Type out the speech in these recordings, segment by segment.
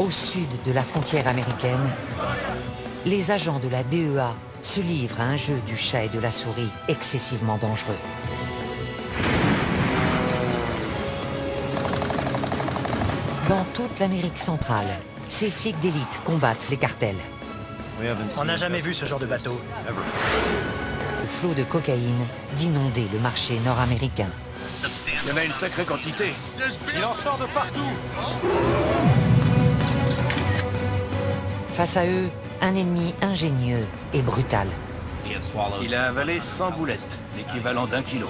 Au sud de la frontière américaine, les agents de la DEA se livrent à un jeu du chat et de la souris excessivement dangereux. Dans toute l'Amérique centrale, ces flics d'élite combattent les cartels. On n'a jamais vu ce genre de bateau. Le flot de cocaïne d'inonder le marché nord-américain. Il y en a une sacrée quantité. Il en sort de partout. Face à eux, un ennemi ingénieux et brutal. Il a avalé 100 boulettes, l'équivalent d'1 kilo.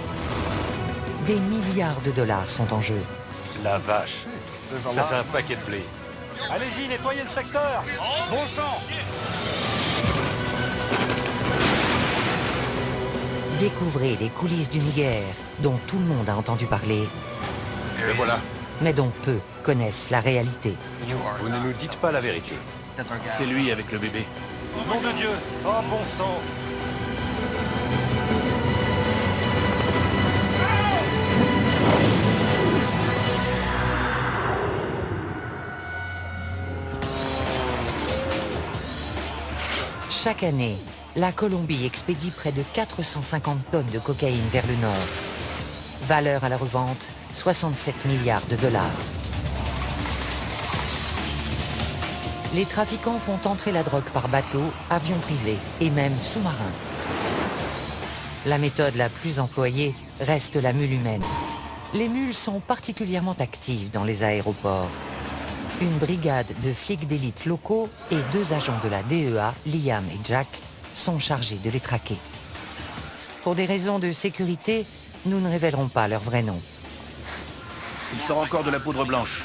Des milliards de dollars sont en jeu. La vache. Ça fait un paquet de blé. Allez-y, nettoyez le secteur. Bon sang. Découvrez les coulisses d'une guerre dont tout le monde a entendu parler, Le voilà. mais dont peu connaissent la réalité. Vous ne nous dites pas la vérité. C'est lui avec le bébé. Nom de Dieu. Oh, bon sang. Chaque année, la Colombie expédie près de 450 tonnes de cocaïne vers le nord. Valeur à la revente, 67 milliards de dollars. Les trafiquants font entrer la drogue par bateau, avion privé et même sous-marin. La méthode la plus employée reste la mule humaine. Les mules sont particulièrement actives dans les aéroports. Une brigade de flics d'élite locaux et 2 agents de la DEA, Liam et Jack, sont chargés de les traquer. Pour des raisons de sécurité, nous ne révélerons pas leur vrai nom. Il sort encore de la poudre blanche.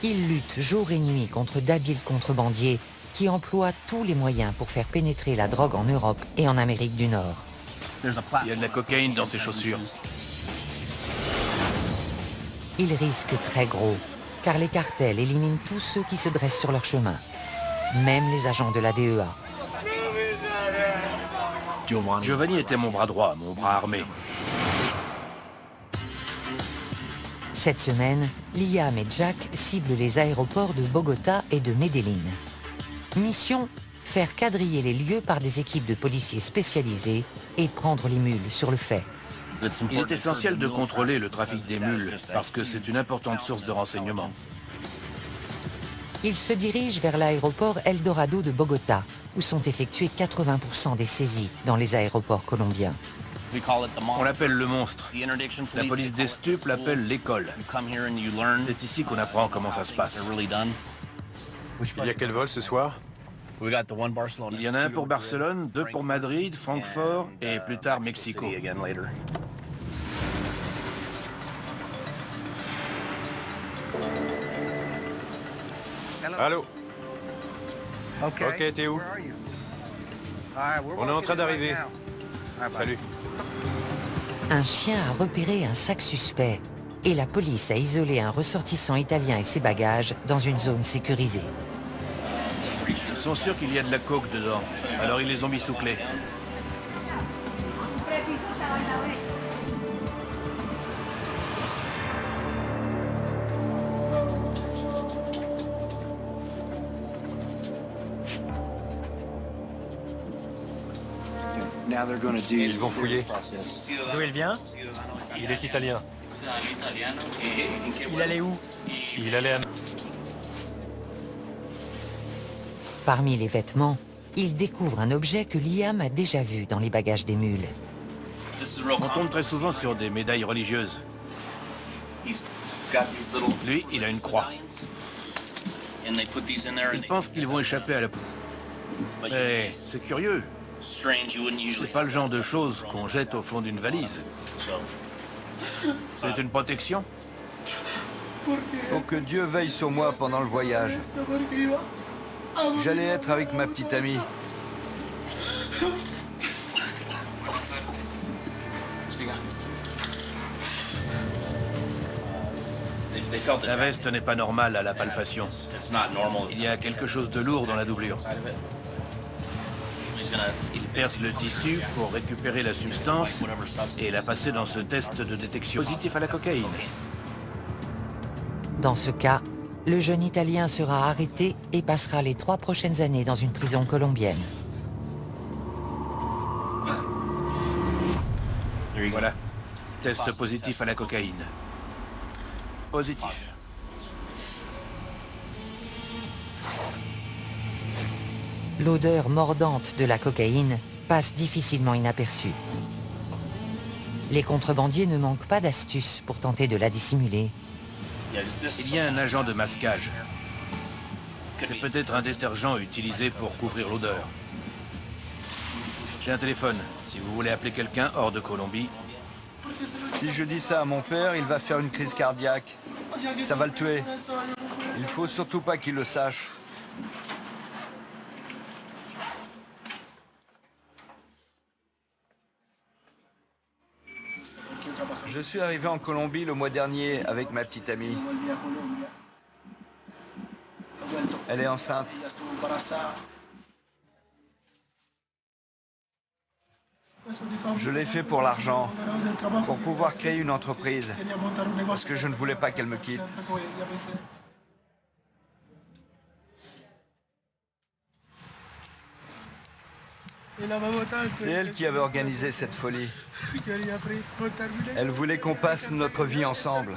Ils luttent jour et nuit contre d'habiles contrebandiers qui emploient tous les moyens pour faire pénétrer la drogue en Europe et en Amérique du Nord. Il y a de la cocaïne dans ses chaussures. Ils risquent très gros, car les cartels éliminent tous ceux qui se dressent sur leur chemin, même les agents de la DEA. Giovanni était mon bras droit, mon bras armé. Cette semaine, Liam et Jack ciblent les aéroports de Bogota et de Medellín. Mission, faire quadriller les lieux par des équipes de policiers spécialisés et prendre les mules sur le fait. Il est essentiel de contrôler le trafic des mules, parce que c'est une importante source de renseignement. Ils se dirigent vers l'aéroport Eldorado de Bogota, où sont effectuées 80% des saisies dans les aéroports colombiens. On l'appelle le monstre. La police des stupes l'appelle l'école. C'est ici qu'on apprend comment ça se passe. Il y a quel vol ce soir? Il y en a un pour Barcelone, 2 pour Madrid, Francfort et plus tard Mexico. Allô? Ok, t'es où? On est en train d'arriver. Salut. Un chien a repéré un sac suspect et la police a isolé un ressortissant italien et ses bagages dans une zone sécurisée. Ils sont sûrs qu'il y a de la coke dedans, alors ils les ont mis sous clé. Ils vont fouiller. D'où il vient? Il est italien. Il allait où? Il allait à... Parmi les vêtements, il découvre un objet que Liam a déjà vu dans les bagages des mules. On tombe très souvent sur des médailles religieuses. Lui, il a une croix. Ils pensent qu'ils vont échapper à la... Mais c'est curieux. C'est pas le genre de choses qu'on jette au fond d'une valise. C'est une protection? Pour que Dieu veille sur moi pendant le voyage. J'allais être avec ma petite amie. La veste n'est pas normale à la palpation. Il y a quelque chose de lourd dans la doublure. Il perce le tissu pour récupérer la substance et la passer dans ce test de détection positif à la cocaïne. Dans ce cas, le jeune Italien sera arrêté et passera les 3 prochaines années dans une prison colombienne. Voilà. Test positif à la cocaïne. Positif. L'odeur mordante de la cocaïne passe difficilement inaperçue. Les contrebandiers ne manquent pas d'astuces pour tenter de la dissimuler. Il y a un agent de masquage. C'est peut-être un détergent utilisé pour couvrir l'odeur. J'ai un téléphone. Si vous voulez appeler quelqu'un hors de Colombie, Si je dis ça à mon père, il va faire une crise cardiaque. Ça va le tuer. Il faut surtout pas qu'il le sache. Je suis arrivé en Colombie le mois dernier avec ma petite amie. Elle est enceinte. Je l'ai fait pour l'argent, pour pouvoir créer une entreprise, parce que je ne voulais pas qu'elle me quitte. C'est elle qui avait organisé cette folie. Elle voulait qu'on passe notre vie ensemble.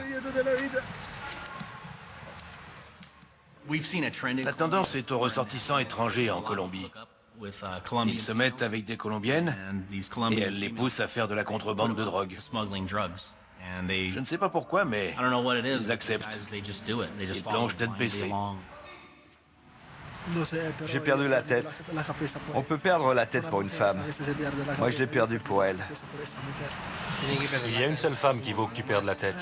la tendance est aux ressortissants étrangers en Colombie. Ils se mettent avec des Colombiennes et elles les poussent à faire de la contrebande de drogue. Je ne sais pas pourquoi, mais ils acceptent. Ils plongent tête baissée. J'ai perdu la tête. On peut perdre la tête pour une femme. Moi, je l'ai perdue pour elle. Il y a une seule femme qui vaut que tu perdes la tête.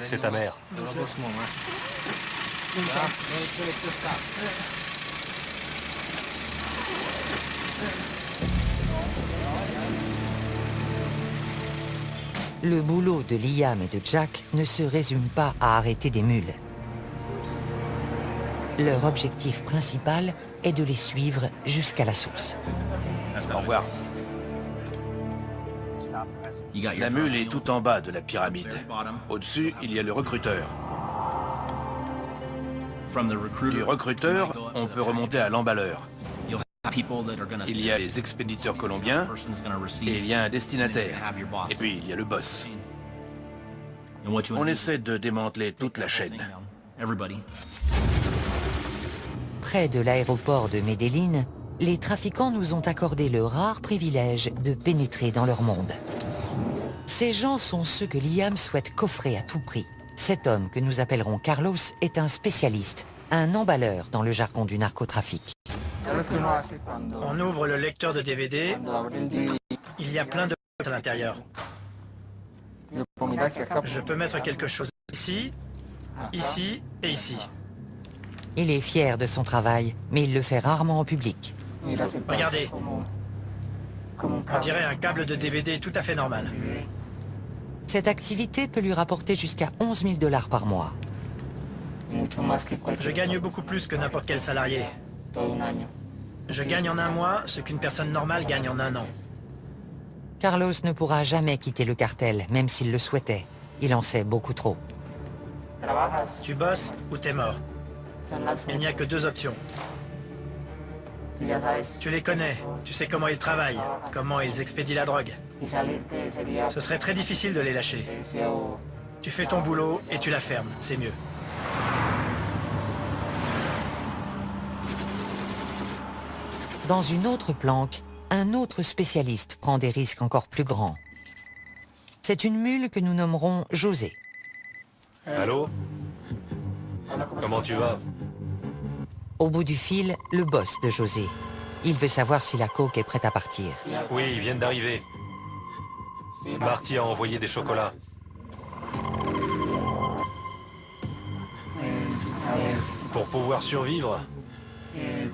C'est ta mère. Le boulot de Liam et de Jack ne se résume pas à arrêter des mules. Leur objectif principal est de les suivre jusqu'à la source. Au revoir. La mule est tout en bas de la pyramide. Au-dessus, il y a le recruteur. Du recruteur, on peut remonter à l'emballeur. Il y a les expéditeurs colombiens et il y a un destinataire. Et puis il y a le boss. On essaie de démanteler toute la chaîne. Près de l'aéroport de Medellín, les trafiquants nous ont accordé le rare privilège de pénétrer dans leur monde. Ces gens sont ceux que Liam souhaite coffrer à tout prix. Cet homme, que nous appellerons Carlos, est un spécialiste, un emballeur dans le jargon du narcotrafic. On ouvre le lecteur de DVD, il y a plein de à l'intérieur. Je peux mettre quelque chose ici, ici et ici. Il est fier de son travail, mais il le fait rarement en public. Regardez, on dirait un câble de DVD tout à fait normal. Cette activité peut lui rapporter jusqu'à 11 000 $ par mois. Je gagne beaucoup plus que n'importe quel salarié. Je gagne en un mois ce qu'une personne normale gagne en un an. Carlos ne pourra jamais quitter le cartel, même s'il le souhaitait. Il en sait beaucoup trop. Tu bosses ou t'es mort. Il n'y a que 2 options. Tu les connais, tu sais comment ils travaillent, comment ils expédient la drogue. Ce serait très difficile de les lâcher. Tu fais ton boulot et tu la fermes, c'est mieux. Dans une autre planque, un autre spécialiste prend des risques encore plus grands. C'est une mule que nous nommerons José. Allô? Comment tu vas? Au bout du fil, le boss de José. Il veut savoir si la coke est prête à partir. Oui, ils viennent d'arriver. Marty a envoyé des chocolats. Pour pouvoir survivre,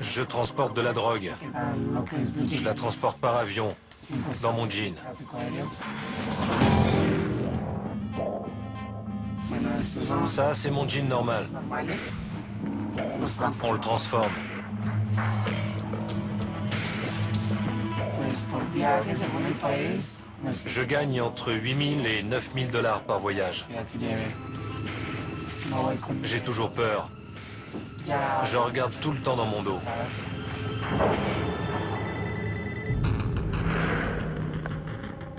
je transporte de la drogue. Je la transporte par avion, dans mon jean. Ça, c'est mon jean normal. On le transforme. Je gagne entre 8 000 et 9 000 $ par voyage. J'ai toujours peur. Je regarde tout le temps dans mon dos.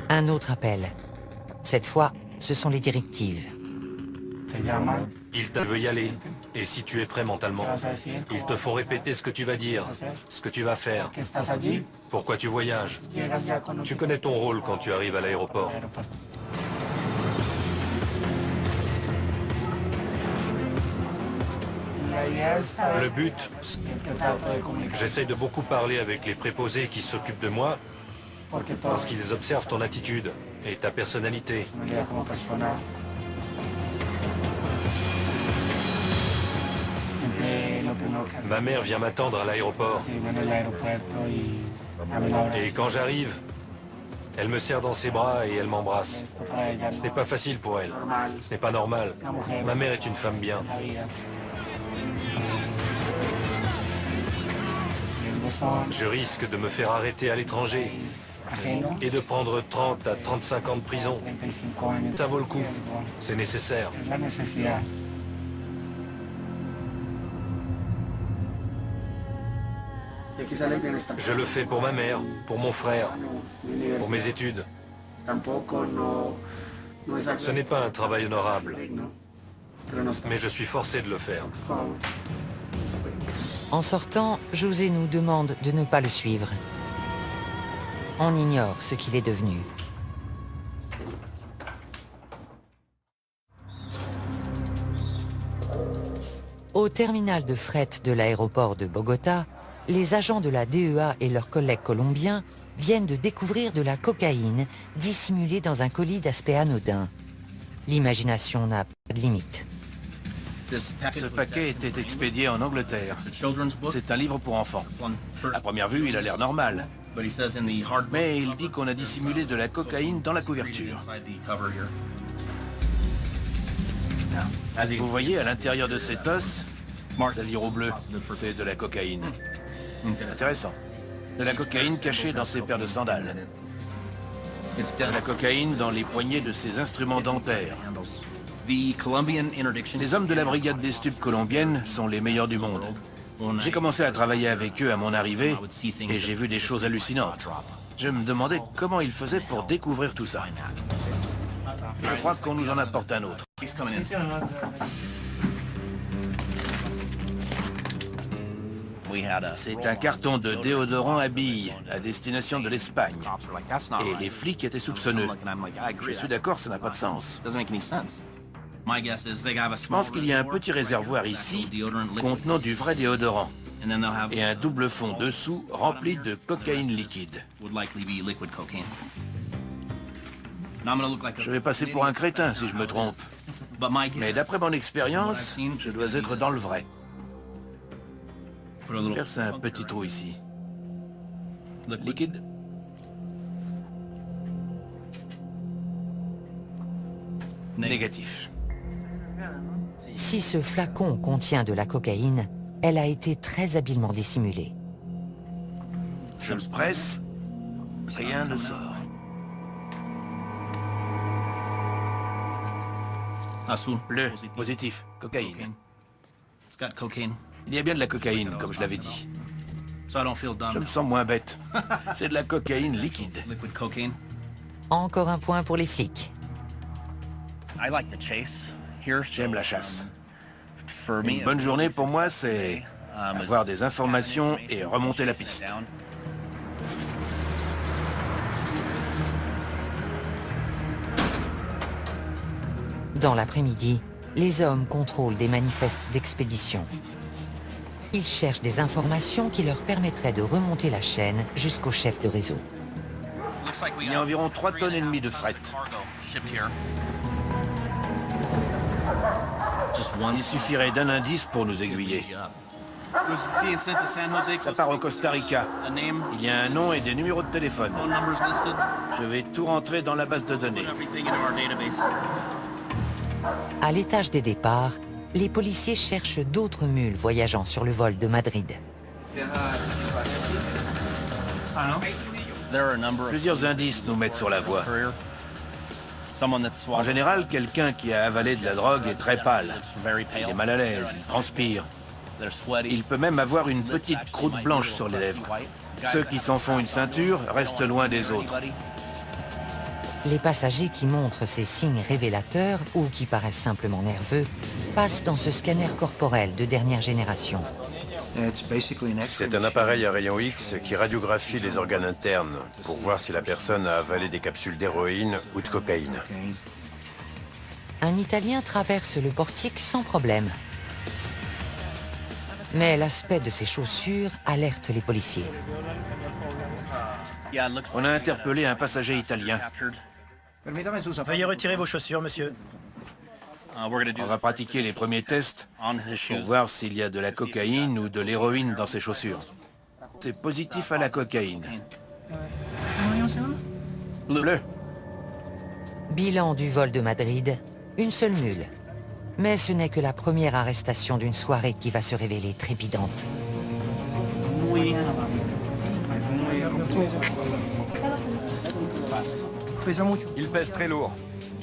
Un autre appel. Cette fois, ce sont les directives. Ils te veulent y aller. Et si tu es prêt mentalement, il te faut répéter ce que tu vas dire, ce que tu vas faire, pourquoi tu voyages. Tu connais ton rôle quand tu arrives à l'aéroport. Le but, j'essaie de beaucoup parler avec les préposés qui s'occupent de moi, parce qu'ils observent ton attitude et ta personnalité. Ma mère vient m'attendre à l'aéroport. Et quand j'arrive, elle me serre dans ses bras et elle m'embrasse. Ce n'est pas facile pour elle. Ce n'est pas normal. Ma mère est une femme bien. Je risque de me faire arrêter à l'étranger et de prendre 30 à 35 ans de prison. Ça vaut le coup. C'est nécessaire. Je le fais pour ma mère, pour mon frère, pour mes études. Ce n'est pas un travail honorable, mais je suis forcé de le faire. En sortant, José nous demande de ne pas le suivre. On ignore ce qu'il est devenu. Au terminal de fret de l'aéroport de Bogota, les agents de la DEA et leurs collègues colombiens viennent de découvrir de la cocaïne dissimulée dans un colis d'aspect anodin. L'imagination n'a pas de limite. Ce paquet était expédié en Angleterre. C'est un livre pour enfants. À première vue, il a l'air normal. Mais il dit qu'on a dissimulé de la cocaïne dans la couverture. Vous voyez à l'intérieur de cet os, ça vire au bleu, c'est de la cocaïne. Intéressant. De la cocaïne cachée dans ses paires de sandales. De la cocaïne dans les poignées de ses instruments dentaires. Les hommes de la brigade des stupes colombienne sont les meilleurs du monde. J'ai commencé à travailler avec eux à mon arrivée et j'ai vu des choses hallucinantes. Je me demandais comment ils faisaient pour découvrir tout ça. Je crois qu'on nous en apporte un autre. C'est un carton de déodorant à billes à destination de l'Espagne. Et les flics étaient soupçonneux. Je suis d'accord, ça n'a pas de sens. Je pense qu'il y a un petit réservoir ici contenant du vrai déodorant et un double fond dessous rempli de cocaïne liquide. Je vais passer pour un crétin si je me trompe. Mais d'après mon expérience, je dois être dans le vrai. Perce un petit trou ici. Liquide. Négatif. Si ce flacon contient de la cocaïne, elle a été très habilement dissimulée. Je le presse, rien ne sort. Bleu, positif, cocaïne. Il y a bien de la cocaïne, comme je l'avais dit. Je me sens moins bête. C'est de la cocaïne liquide. Encore un point pour les flics. J'aime la chasse. Une bonne journée pour moi, c'est avoir des informations et remonter la piste. Dans l'après-midi, les hommes contrôlent des manifestes d'expédition. Ils cherchent des informations qui leur permettraient de remonter la chaîne jusqu'au chef de réseau. Il y a environ 3,5 tonnes de fret. Il suffirait d'un indice pour nous aiguiller. Ça part au Costa Rica. Il y a un nom et des numéros de téléphone. Je vais tout rentrer dans la base de données. À l'étage des départs, les policiers cherchent d'autres mules voyageant sur le vol de Madrid. Plusieurs indices nous mettent sur la voie. En général, quelqu'un qui a avalé de la drogue est très pâle. Il est mal à l'aise, il transpire. Il peut même avoir une petite croûte blanche sur les lèvres. Ceux qui s'en font une ceinture restent loin des autres. Les passagers qui montrent ces signes révélateurs ou qui paraissent simplement nerveux passent dans ce scanner corporel de dernière génération. C'est un appareil à rayons X qui radiographie les organes internes pour voir si la personne a avalé des capsules d'héroïne ou de cocaïne. Un Italien traverse le portique sans problème. Mais l'aspect de ses chaussures alerte les policiers. On a interpellé un passager italien. Veuillez retirer vos chaussures, monsieur. On va pratiquer les premiers tests pour voir s'il y a de la cocaïne ou de l'héroïne dans ses chaussures. C'est positif à la cocaïne. Bleu. Bilan du vol de Madrid, une seule mule. Mais ce n'est que la première arrestation d'une soirée qui va se révéler trépidante. Il pèse très lourd.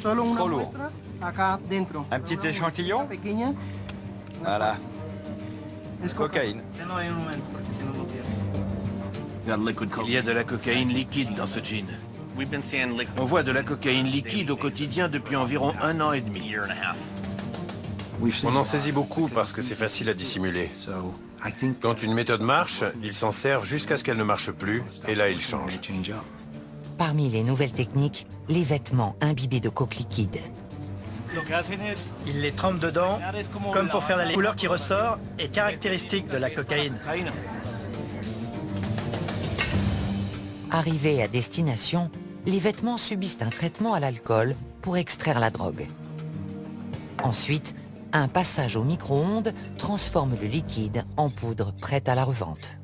Trop lourd. Un petit échantillon? Voilà. Cocaïne. Il y a de la cocaïne liquide dans ce jean. On voit de la cocaïne liquide au quotidien depuis environ 1 an et demi. On en saisit beaucoup parce que c'est facile à dissimuler. Quand une méthode marche, ils s'en servent jusqu'à ce qu'elle ne marche plus, et là ils changent. Parmi les nouvelles techniques, les vêtements imbibés de coke liquide. Il les trempe dedans, comme pour faire la couleur qui ressort est caractéristique de la cocaïne. Arrivés à destination, les vêtements subissent un traitement à l'alcool pour extraire la drogue. Ensuite, un passage au micro-ondes transforme le liquide en poudre prête à la revente.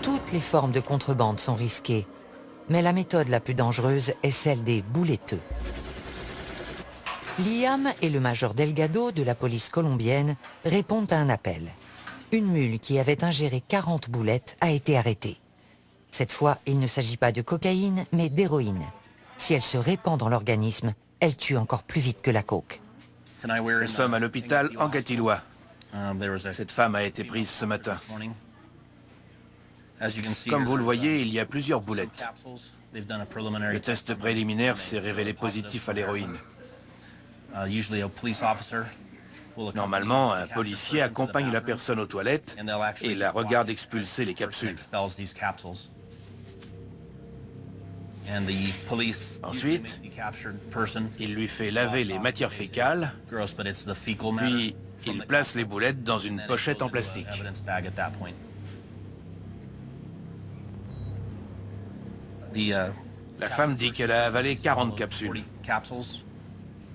Toutes les formes de contrebande sont risquées, mais la méthode la plus dangereuse est celle des bouletteux. Liam et le major Delgado de la police colombienne répondent à un appel. Une mule qui avait ingéré 40 boulettes a été arrêtée. Cette fois, il ne s'agit pas de cocaïne, mais d'héroïne. Si elle se répand dans l'organisme, elle tue encore plus vite que la coke. Nous sommes à l'hôpital Anguattiloa. Cette femme a été prise ce matin. Comme vous le voyez, il y a plusieurs boulettes. Le test préliminaire s'est révélé positif à l'héroïne. Normalement, un policier accompagne la personne aux toilettes et la regarde expulser les capsules. Ensuite, il lui fait laver les matières fécales, puis il place les boulettes dans une pochette en plastique. La femme dit qu'elle a avalé 40 capsules.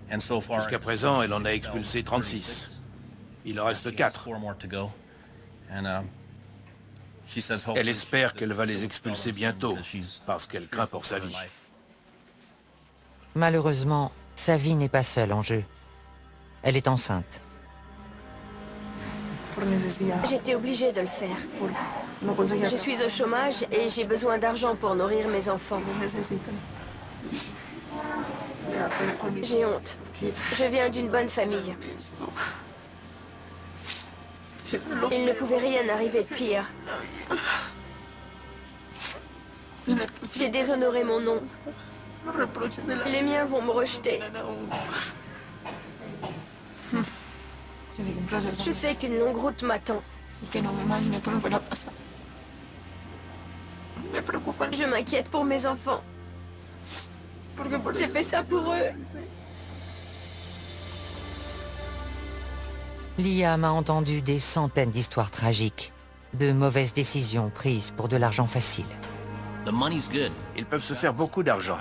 Jusqu'à présent, elle en a expulsé 36. Il en reste 4. Elle espère qu'elle va les expulser bientôt, parce qu'elle craint pour sa vie. Malheureusement, sa vie n'est pas seule en jeu. Elle est enceinte. J'étais obligée de le faire. Je suis au chômage et j'ai besoin d'argent pour nourrir mes enfants. J'ai honte. Je viens d'une bonne famille. Il ne pouvait rien arriver de pire. J'ai déshonoré mon nom. Les miens vont me rejeter. Je sais qu'une longue route m'attend. Je m'inquiète pour mes enfants. J'ai fait ça pour eux. Liam a entendu des centaines d'histoires tragiques, de mauvaises décisions prises pour de l'argent facile. Ils peuvent se faire beaucoup d'argent.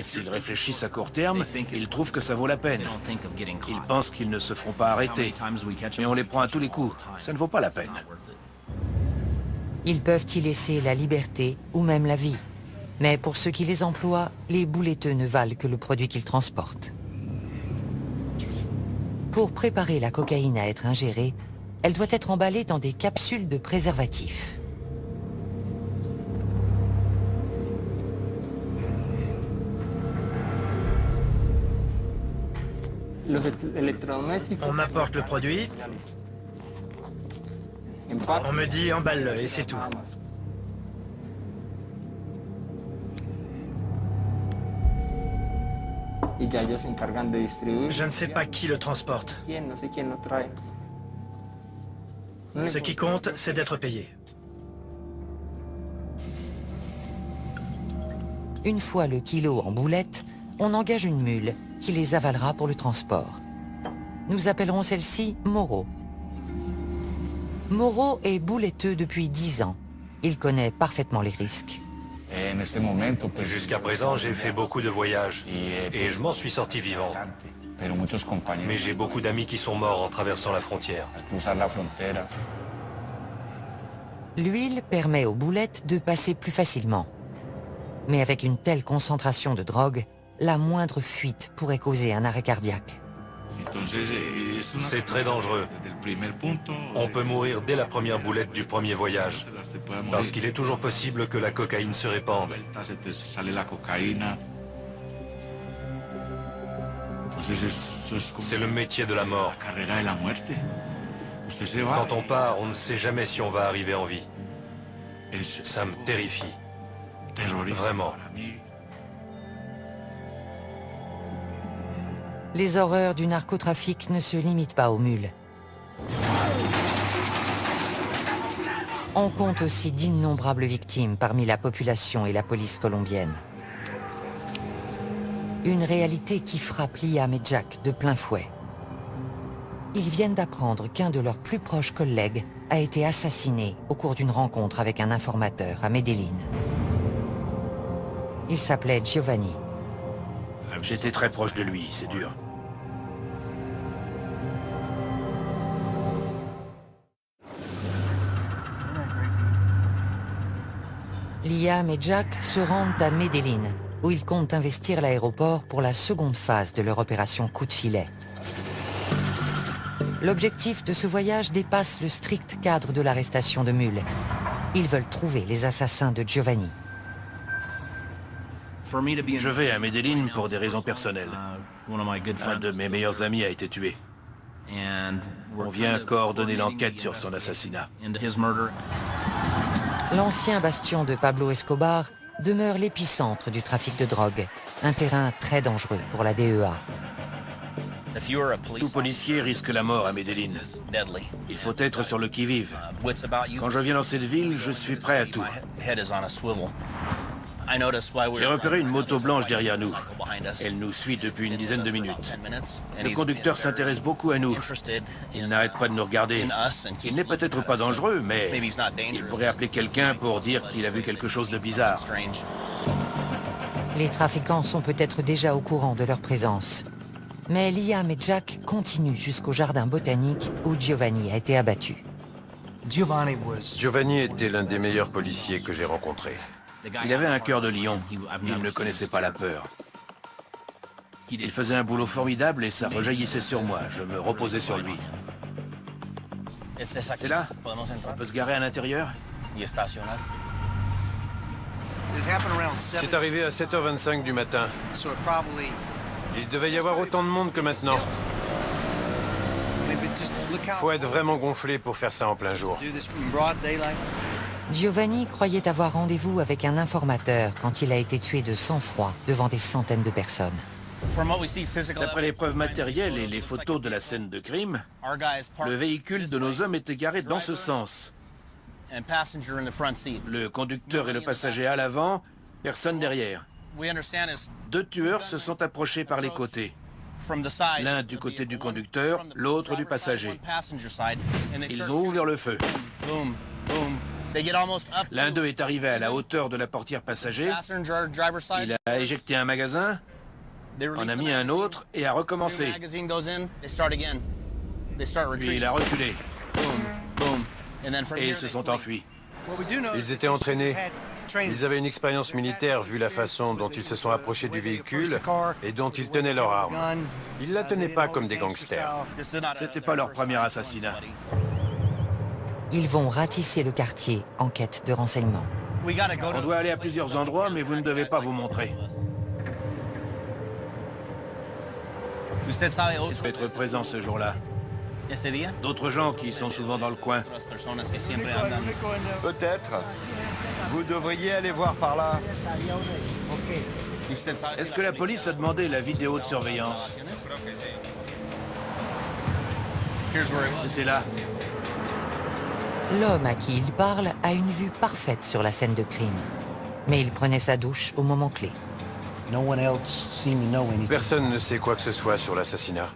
S'ils réfléchissent à court terme, ils trouvent que ça vaut la peine. Ils pensent qu'ils ne se feront pas arrêter. Mais on les prend à tous les coups. Ça ne vaut pas la peine. Ils peuvent y laisser la liberté ou même la vie. Mais pour ceux qui les emploient, les bouletteux ne valent que le produit qu'ils transportent. Pour préparer la cocaïne à être ingérée, elle doit être emballée dans des capsules de préservatifs. On apporte le produit, on me dit emballe-le et c'est tout. Je ne sais pas qui le transporte. Ce qui compte, c'est d'être payé. Une fois le kilo en boulettes, on engage une mule qui les avalera pour le transport. Nous appellerons celle-ci Moreau. Moreau est bouletteux depuis 10 ans. Il connaît parfaitement les risques. Jusqu'à présent, j'ai fait beaucoup de voyages et je m'en suis sorti vivant. Mais j'ai beaucoup d'amis qui sont morts en traversant la frontière. L'huile permet aux boulettes de passer plus facilement. Mais avec une telle concentration de drogue, la moindre fuite pourrait causer un arrêt cardiaque. C'est très dangereux. On peut mourir dès la première boulette du premier voyage, parce qu'il est toujours possible que la cocaïne se répande. C'est le métier de la mort. Quand on part, on ne sait jamais si on va arriver en vie. Ça me terrifie. Vraiment. Les horreurs du narcotrafic ne se limitent pas aux mules. On compte aussi d'innombrables victimes parmi la population et la police colombienne. Une réalité qui frappe Liam et Jack de plein fouet. Ils viennent d'apprendre qu'un de leurs plus proches collègues a été assassiné au cours d'une rencontre avec un informateur à Medellín. Il s'appelait Giovanni. J'étais très proche de lui, c'est dur. Liam et Jack se rendent à Medellín, où ils comptent investir l'aéroport pour la seconde phase de leur opération coup de filet. L'objectif de ce voyage dépasse le strict cadre de l'arrestation de mules. Ils veulent trouver les assassins de Giovanni. Je vais à Medellín pour des raisons personnelles. Un de mes meilleurs amis a été tué. On vient coordonner l'enquête sur son assassinat. L'ancien bastion de Pablo Escobar demeure l'épicentre du trafic de drogue, un terrain très dangereux pour la DEA. Tout policier risque la mort à Medellín. Il faut être sur le qui-vive. Quand je viens dans cette ville, je suis prêt à tout. J'ai repéré une moto blanche derrière nous. Elle nous suit depuis une dizaine de minutes. Le conducteur s'intéresse beaucoup à nous. Il n'arrête pas de nous regarder. Il n'est peut-être pas dangereux, mais il pourrait appeler quelqu'un pour dire qu'il a vu quelque chose de bizarre. Les trafiquants sont peut-être déjà au courant de leur présence. Mais Liam et Jack continuent jusqu'au jardin botanique où Giovanni a été abattu. Giovanni était l'un des meilleurs policiers que j'ai rencontrés. Il avait un cœur de lion. Il ne connaissait pas la peur. Il faisait un boulot formidable et ça rejaillissait sur moi. Je me reposais sur lui. C'est là? On peut se garer à l'intérieur? C'est arrivé à 7h25 du matin. Il devait y avoir autant de monde que maintenant. Faut être vraiment gonflé pour faire ça en plein jour. Giovanni croyait avoir rendez-vous avec un informateur quand il a été tué de sang-froid devant des centaines de personnes. D'après les preuves matérielles et les photos de la scène de crime, le véhicule de nos hommes était garé dans ce sens. Le conducteur et le passager à l'avant, personne derrière. 2 tueurs se sont approchés par les côtés. L'un du côté du conducteur, l'autre du passager. Ils ont ouvert le feu. L'un d'eux est arrivé à la hauteur de la portière passager. Il a éjecté un magasin, en a mis un autre et a recommencé. Puis il a reculé. Et ils se sont enfuis. Ils étaient entraînés. Ils avaient une expérience militaire vu la façon dont ils se sont approchés du véhicule et dont ils tenaient leur arme. Ils la tenaient pas comme des gangsters. C'était pas leur premier assassinat. Ils vont ratisser le quartier en quête de renseignements. On doit aller à plusieurs endroits, mais vous ne devez pas vous montrer. Est-ce être présent ce jour-là? D'autres gens qui sont souvent dans le coin. Peut-être. Vous devriez aller voir par là. Est-ce que la police a demandé la vidéo de surveillance? C'était là. L'homme à qui il parle a une vue parfaite sur la scène de crime. Mais il prenait sa douche au moment clé. Personne ne sait quoi que ce soit sur l'assassinat.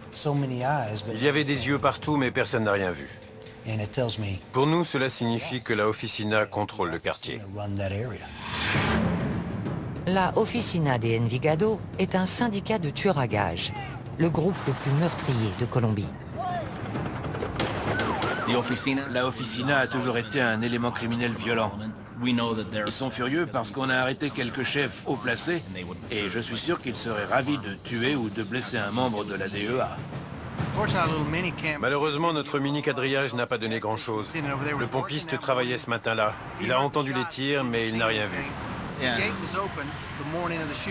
Il y avait des yeux partout, mais personne n'a rien vu. Pour nous, cela signifie que la Oficina contrôle le quartier. La Oficina de Envigado est un syndicat de tueurs à gages, le groupe le plus meurtrier de Colombie. La Oficina a toujours été un élément criminel violent. Ils sont furieux parce qu'on a arrêté quelques chefs haut placés et je suis sûr qu'ils seraient ravis de tuer ou de blesser un membre de la DEA. Malheureusement, notre mini-quadrillage n'a pas donné grand-chose. Le pompiste travaillait ce matin-là. Il a entendu les tirs, mais il n'a rien vu.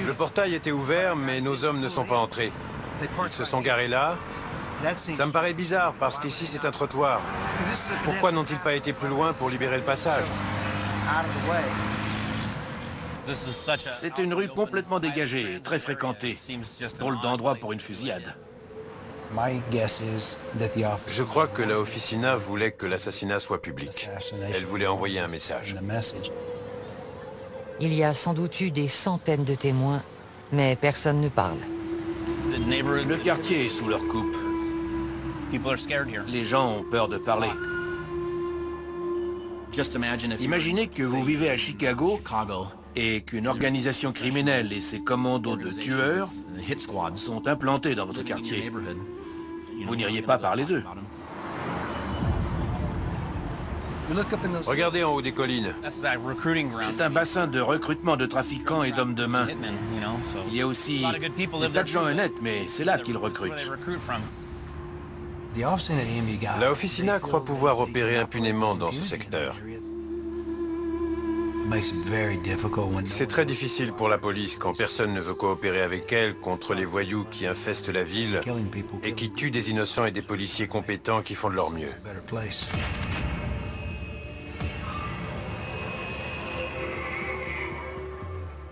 Le portail était ouvert, mais nos hommes ne sont pas entrés. Ils se sont garés là. Ça me paraît bizarre, parce qu'ici c'est un trottoir. Pourquoi n'ont-ils pas été plus loin pour libérer le passage? C'est une rue complètement dégagée et très fréquentée. Drôle d'endroit pour une fusillade. Je crois que la Oficina voulait que l'assassinat soit public. Elle voulait envoyer un message. Il y a sans doute eu des centaines de témoins, mais personne ne parle. Le quartier est sous leur coupe. Les gens ont peur de parler. Imaginez que vous vivez à Chicago et qu'une organisation criminelle et ses commandos de tueurs sont implantés dans votre quartier. Vous n'iriez pas parler d'eux. Regardez en haut des collines. C'est un bassin de recrutement de trafiquants et d'hommes de main. Il y a aussi des tas de gens honnêtes, mais c'est là qu'ils recrutent. La Oficina croit pouvoir opérer impunément dans ce secteur. C'est très difficile pour la police quand personne ne veut coopérer avec elle contre les voyous qui infestent la ville et qui tuent des innocents et des policiers compétents qui font de leur mieux.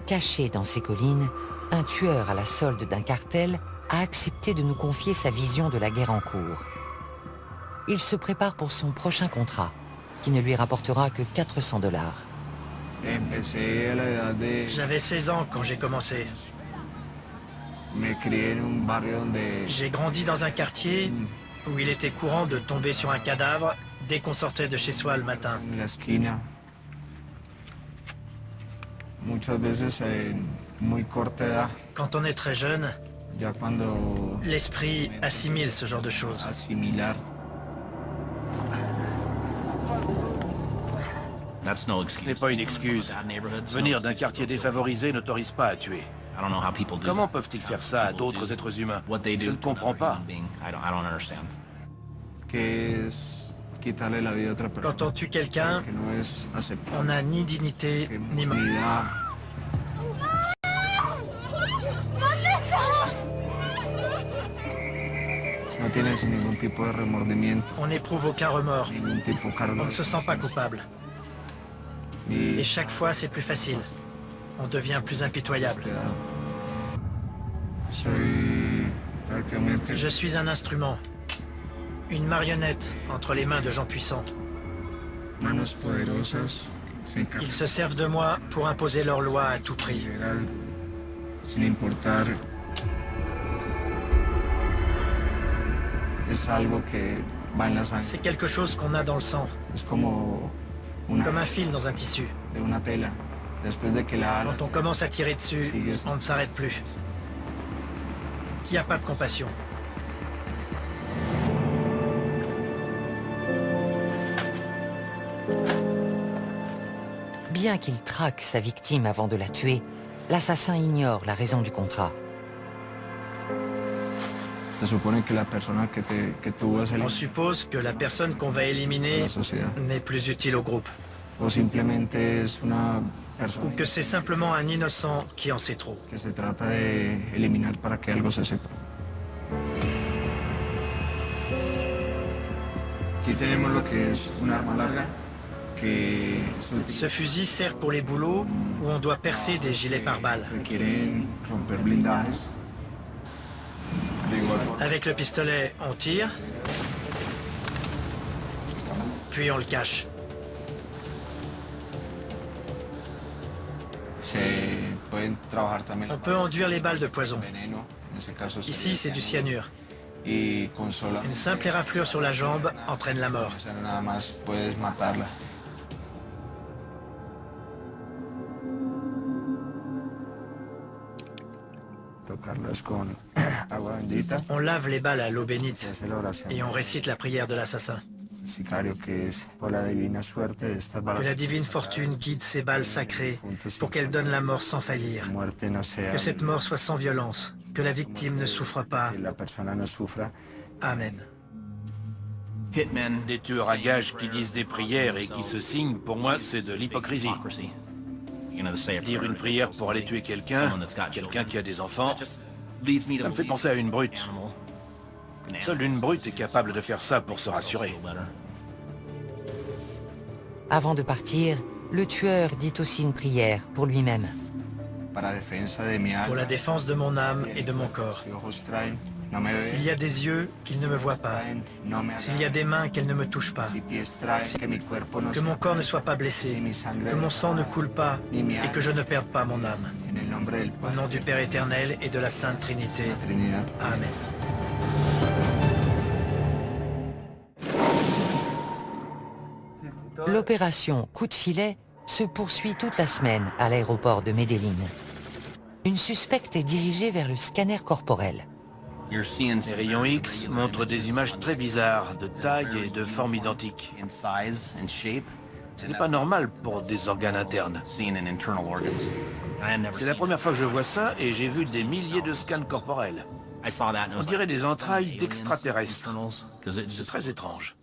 Caché dans ces collines, un tueur à la solde d'un cartel a accepté de nous confier sa vision de la guerre en cours. Il se prépare pour son prochain contrat, qui ne lui rapportera que 400 $. J'avais 16 ans quand j'ai commencé. J'ai grandi dans un quartier où il était courant de tomber sur un cadavre dès qu'on sortait de chez soi le matin. Quand on est très jeune, l'esprit assimile ce genre de choses. Ce n'est pas une excuse. Venir d'un quartier défavorisé n'autorise pas à tuer. Comment peuvent-ils faire ça à d'autres êtres humains? Je ne comprends pas. Quand on tue quelqu'un, on n'a ni dignité, ni mort. On n'éprouve aucun remords. On ne se sent pas coupable. Et chaque fois, c'est plus facile. On devient plus impitoyable. Je suis un instrument. Une marionnette entre les mains de gens puissants. Ils se servent de moi pour imposer leurs lois à tout prix. C'est quelque chose qu'on a dans le sang. Comme un fil dans un tissu. Quand on commence à tirer dessus, on ne s'arrête plus. Il n'y a pas de compassion. Bien qu'il traque sa victime avant de la tuer, l'assassin ignore la raison du contrat. On suppose que la personne qu'on va éliminer n'est plus utile au groupe. Ou que c'est simplement un innocent qui en sait trop. Ce fusil sert pour les boulots où on doit percer des gilets pare-balles. Avec le pistolet, on tire, puis on le cache. On peut enduire les balles de poison. Ici, c'est du cyanure. Une simple éraflure sur la jambe entraîne la mort. On lave les balles à l'eau bénite et on récite la prière de l'assassin. Que la divine fortune guide ces balles sacrées pour qu'elles donnent la mort sans faillir. Que cette mort soit sans violence, que la victime ne souffre pas. Amen. Des tueurs à gages qui disent des prières et qui se signent, pour moi, c'est de l'hypocrisie. Dire une prière pour aller tuer quelqu'un qui a des enfants, ça me fait penser à une brute. Seule une brute est capable de faire ça pour se rassurer. Avant de partir, le tueur dit aussi une prière pour lui-même. Pour la défense de mon âme et de mon corps. S'il y a des yeux, qu'ils ne me voient pas. S'il y a des mains, qu'elles ne me touchent pas. Que mon corps ne soit pas blessé. Que mon sang ne coule pas et que je ne perde pas mon âme. Au nom du Père éternel et de la Sainte Trinité. Amen. L'opération Coup de filet se poursuit toute la semaine à l'aéroport de Medellín. Une suspecte est dirigée vers le scanner corporel. Les rayons X montrent des images très bizarres, de taille et de forme identiques. Ce n'est pas normal pour des organes internes. C'est la première fois que je vois ça et j'ai vu des milliers de scans corporels. On dirait des entrailles d'extraterrestres. C'est très étrange.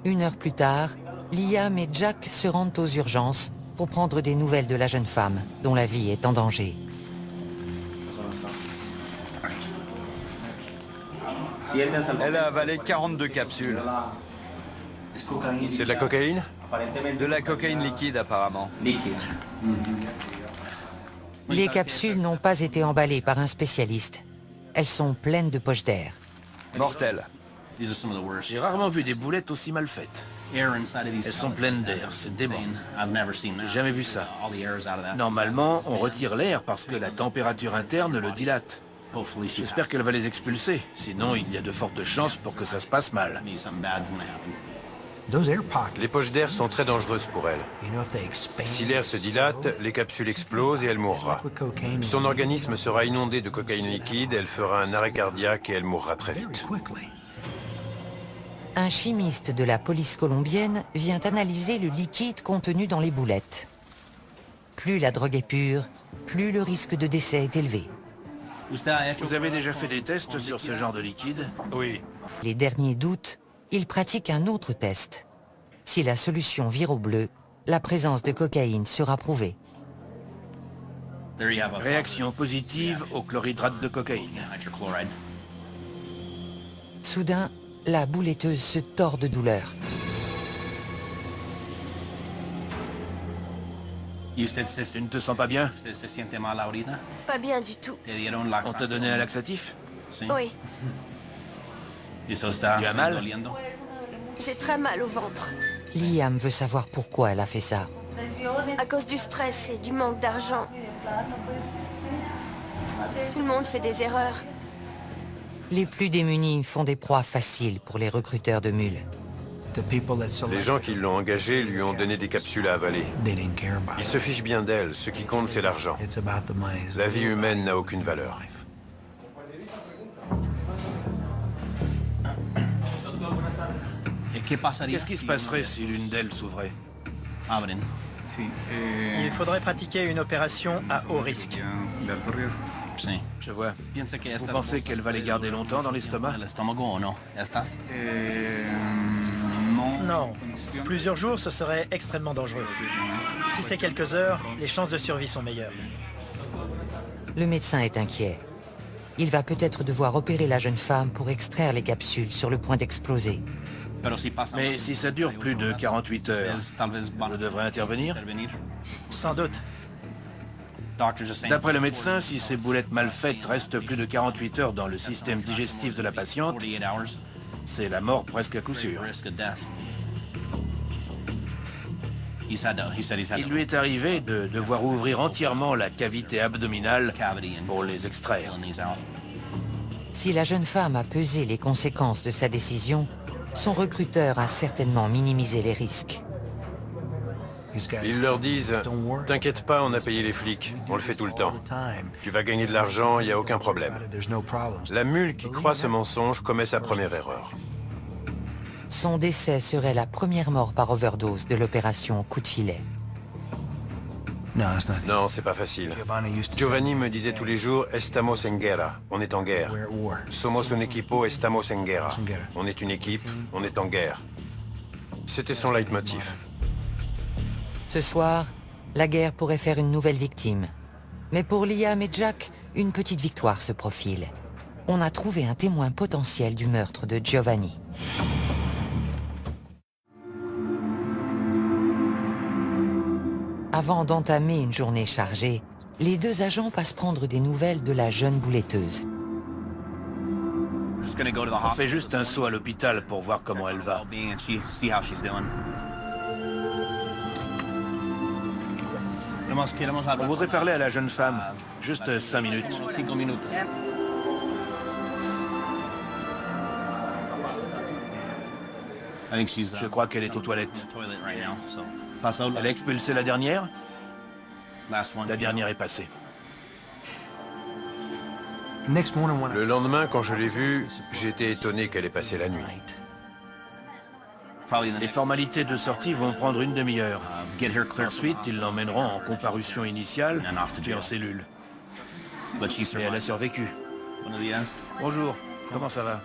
1 heure plus tard, Liam et Jack se rendent aux urgences pour prendre des nouvelles de la jeune femme, dont la vie est en danger. Elle a avalé 42 capsules. C'est de la cocaïne? De la cocaïne liquide, apparemment. Les capsules n'ont pas été emballées par un spécialiste. Elles sont pleines de poches d'air. Mortel. J'ai rarement vu des boulettes aussi mal faites. Elles sont pleines d'air, c'est dément. J'ai jamais vu ça. Normalement, on retire l'air parce que la température interne le dilate. J'espère qu'elle va les expulser, sinon il y a de fortes chances pour que ça se passe mal. Les poches d'air sont très dangereuses pour elle. Si l'air se dilate, les capsules explosent et elle mourra. Son organisme sera inondé de cocaïne liquide, elle fera un arrêt cardiaque et elle mourra très vite. Un chimiste de la police colombienne vient analyser le liquide contenu dans les boulettes. Plus la drogue est pure, plus le risque de décès est élevé. Vous avez déjà fait des tests sur ce genre de liquide? Oui. Les derniers doutent, ils pratiquent un autre test. Si la solution vire au bleu, la présence de cocaïne sera prouvée. Réaction positive au chlorhydrate de cocaïne. Soudain, la bouletteuse se tord de douleur. Tu ne te sens pas bien? Pas bien du tout. On t'a donné un laxatif? Oui, Tu as mal? j'ai très mal au ventre. Liam veut savoir pourquoi elle a fait ça. À cause du stress et du manque d'argent. Tout le monde fait des erreurs. Les plus démunis font des proies faciles pour les recruteurs de mules. Les gens qui l'ont engagée lui ont donné des capsules à avaler. Ils se fichent bien d'elle, ce qui compte c'est l'argent. La vie humaine n'a aucune valeur. Qu'est-ce qui se passerait si l'une d'elles s'ouvrait? Il faudrait pratiquer une opération à haut risque. Je vois. Vous pensez qu'elle va les garder longtemps dans l'estomac? Non. Plusieurs jours, ce serait extrêmement dangereux. Si c'est quelques heures, les chances de survie sont meilleures. Le médecin est inquiet. il va peut-être devoir opérer la jeune femme pour extraire les capsules sur le point d'exploser. Mais si ça dure plus de 48 heures, je devrais intervenir? Sans doute. D'après le médecin, si ces boulettes mal faites restent plus de 48 heures dans le système digestif de la patiente, c'est la mort presque à coup sûr. Il lui est arrivé de devoir ouvrir entièrement la cavité abdominale pour les extraire. Si la jeune femme a pesé les conséquences de sa décision, son recruteur a certainement minimisé les risques. Ils leur disent « T'inquiète pas, on a payé les flics, on le fait tout le temps. Tu vas gagner de l'argent, il n'y a aucun problème. » La mule qui croit ce mensonge commet sa première erreur. Son décès serait la première mort par overdose de l'opération Coup de filet. Non, c'est pas facile. Giovanni me disait tous les jours « Estamos en guerra », on est en guerre. « Somos un equipo, estamos en guerra ». On est une équipe, on est en guerre. C'était son leitmotiv. Ce soir, la guerre pourrait faire une nouvelle victime. Mais pour Liam et Jack, une petite victoire se profile. On a trouvé un témoin potentiel du meurtre de Giovanni. Avant d'entamer une journée chargée, les deux agents passent prendre des nouvelles de la jeune bouletteuse. On fait juste un saut à l'hôpital pour voir comment elle va. On voudrait parler à la jeune femme. Juste 5 minutes. Je crois qu'elle est aux toilettes. Elle a expulsé la dernière? La dernière est passée. Le lendemain, quand je l'ai vue, j'ai été étonné qu'elle ait passé la nuit. Les formalités de sortie vont prendre une demi-heure. Ensuite, ils l'emmèneront en comparution initiale, puis en cellule. Mais elle a survécu. Bonjour, comment ça va?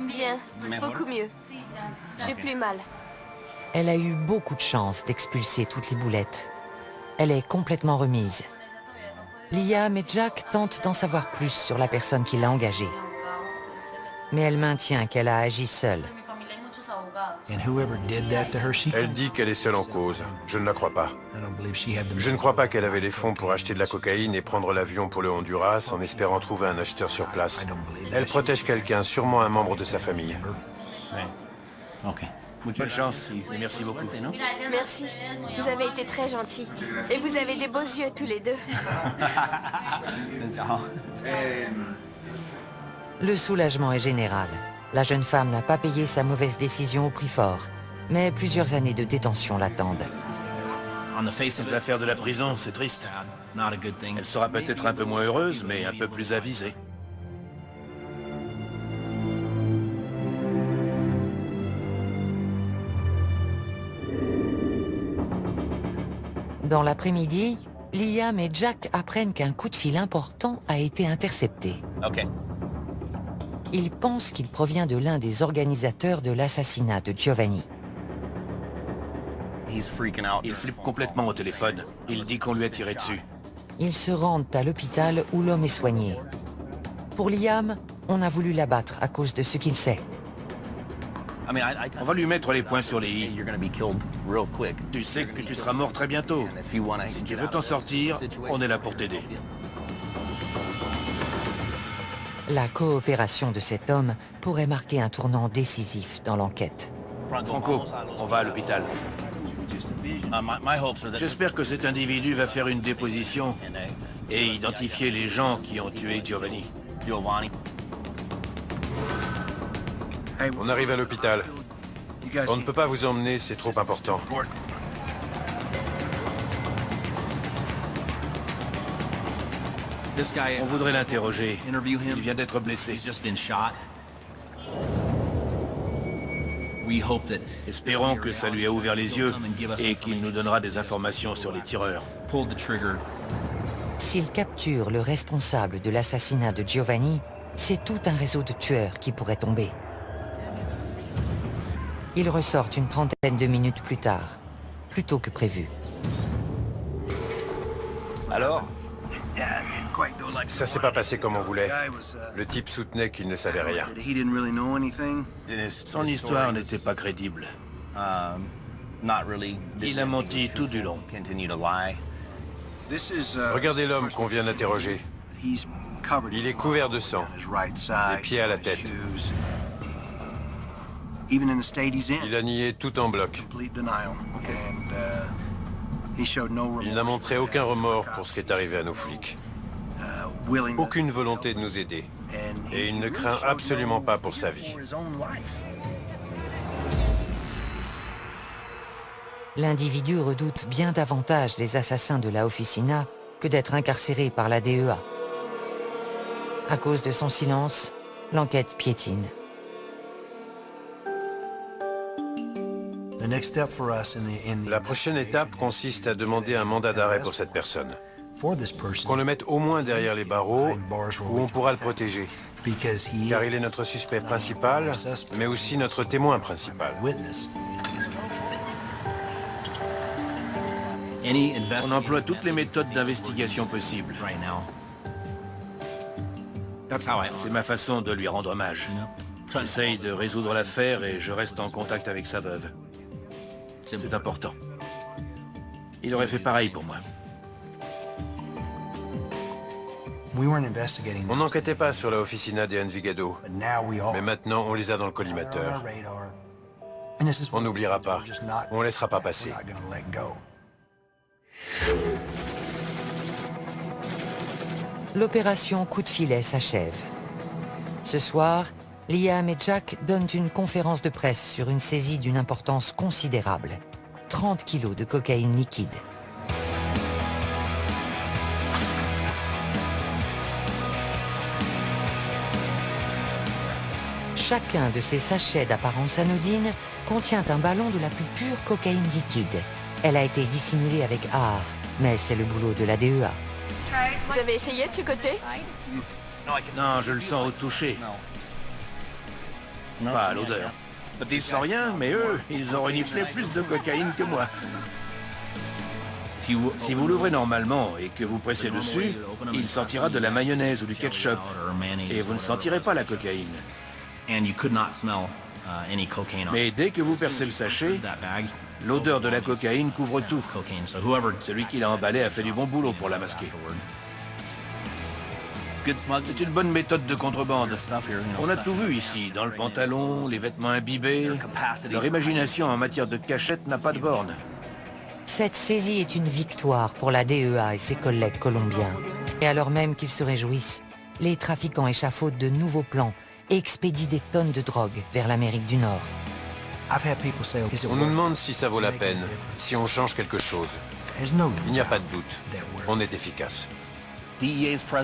Bien, beaucoup mieux. J'ai plus mal. Elle a eu beaucoup de chance d'expulser toutes les boulettes. Elle est complètement remise. Liam et Jack tentent d'en savoir plus sur la personne qui l'a engagée. Mais elle maintient qu'elle a agi seule. Elle dit qu'elle est seule en cause. Je ne la crois pas. Je ne crois pas qu'elle avait les fonds pour acheter de la cocaïne et prendre l'avion pour le Honduras en espérant trouver un acheteur sur place. Elle protège quelqu'un, sûrement un membre de sa famille. Bonne chance et merci beaucoup. Merci. Vous avez été très gentils. Et vous avez des beaux yeux tous les deux. Le soulagement est général. La jeune femme n'a pas payé sa mauvaise décision au prix fort, mais plusieurs années de détention l'attendent. Elle va faire de la prison, c'est triste. Elle sera peut-être un peu moins heureuse, mais un peu plus avisée. Dans l'après-midi, Liam et Jack apprennent qu'un coup de fil important a été intercepté. Ils pensent qu'il provient de l'un des organisateurs de l'assassinat de Giovanni. Il flippe complètement au téléphone. Il dit qu'on lui a tiré dessus. Ils se rendent à l'hôpital où l'homme est soigné. Pour Liam, on a voulu l'abattre à cause de ce qu'il sait. On va lui mettre les points sur les i. Tu sais que tu seras mort très bientôt. Si tu veux t'en sortir, on est là pour t'aider. La coopération de cet homme pourrait marquer un tournant décisif dans l'enquête. Franco, on va à l'hôpital. J'espère que cet individu va faire une déposition et identifier les gens qui ont tué Giovanni. On arrive à l'hôpital. On ne peut pas vous emmener, c'est trop important. On voudrait l'interroger. Il vient d'être blessé. Espérons que ça lui a ouvert les yeux et qu'il nous donnera des informations sur les tireurs. S'il capture le responsable de l'assassinat de Giovanni, c'est tout un réseau de tueurs qui pourrait tomber. Ils ressortent une trentaine de minutes plus tard, plus tôt que prévu. Alors? Ça s'est pas passé comme on voulait. Le type soutenait qu'il ne savait rien. Son histoire n'était pas crédible. Il a menti tout du long. Regardez l'homme qu'on vient d'interroger. Il est couvert de sang, des pieds à la tête. Il a nié tout en bloc. Il n'a montré aucun remords pour ce qui est arrivé à nos flics. Aucune volonté de nous aider. Et il ne craint absolument pas pour sa vie. L'individu redoute bien davantage les assassins de la Officina que d'être incarcéré par la DEA. À cause de son silence, l'enquête piétine. La prochaine étape consiste à demander un mandat d'arrêt pour cette personne. Qu'on le mette au moins derrière les barreaux, où on pourra le protéger. Car il est notre suspect principal, mais aussi notre témoin principal. On emploie toutes les méthodes d'investigation possibles. C'est ma façon de lui rendre hommage. J'essaye de résoudre l'affaire et je reste en contact avec sa veuve. C'est important. Il aurait fait pareil pour moi. On n'enquêtait pas sur la Officina de Envigado, mais maintenant on les a dans le collimateur. On n'oubliera pas, on laissera pas passer. L'opération Coup de filet s'achève. Ce soir, Liam et Jack donnent une conférence de presse sur une saisie d'une importance considérable. 30 kilos de cocaïne liquide. Chacun de ces sachets d'apparence anodine contient un ballon de la plus pure cocaïne liquide. Elle a été dissimulée avec art, mais c'est le boulot de la DEA. Vous avez essayé de ce côté? Non, je le sens au toucher. Pas à l'odeur. Ils sentent rien, mais eux, ils ont reniflé plus de cocaïne que moi. Si vous l'ouvrez normalement et que vous pressez dessus, il sentira de la mayonnaise ou du ketchup. Et vous ne sentirez pas la cocaïne. Mais dès que vous percez le sachet, l'odeur de la cocaïne couvre tout. Celui qui l'a emballé a fait du bon boulot pour la masquer. C'est une bonne méthode de contrebande. On a tout vu ici, dans le pantalon, les vêtements imbibés. Leur imagination en matière de cachette n'a pas de borne. Cette saisie est une victoire pour la DEA et ses collègues colombiens. Et alors même qu'ils se réjouissent, les trafiquants échafaudent de nouveaux plans et expédient des tonnes de drogue vers l'Amérique du Nord. On nous demande si ça vaut la peine, si on change quelque chose. Il n'y a pas de doute, on est efficace.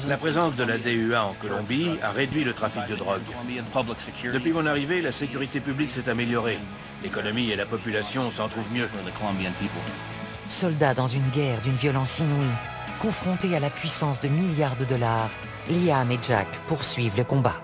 La présence de la DEA en Colombie a réduit le trafic de drogue. Depuis mon arrivée, la sécurité publique s'est améliorée. L'économie et la population s'en trouvent mieux. Soldats dans une guerre d'une violence inouïe, confrontés à la puissance de milliards de dollars, Liam et Jack poursuivent le combat.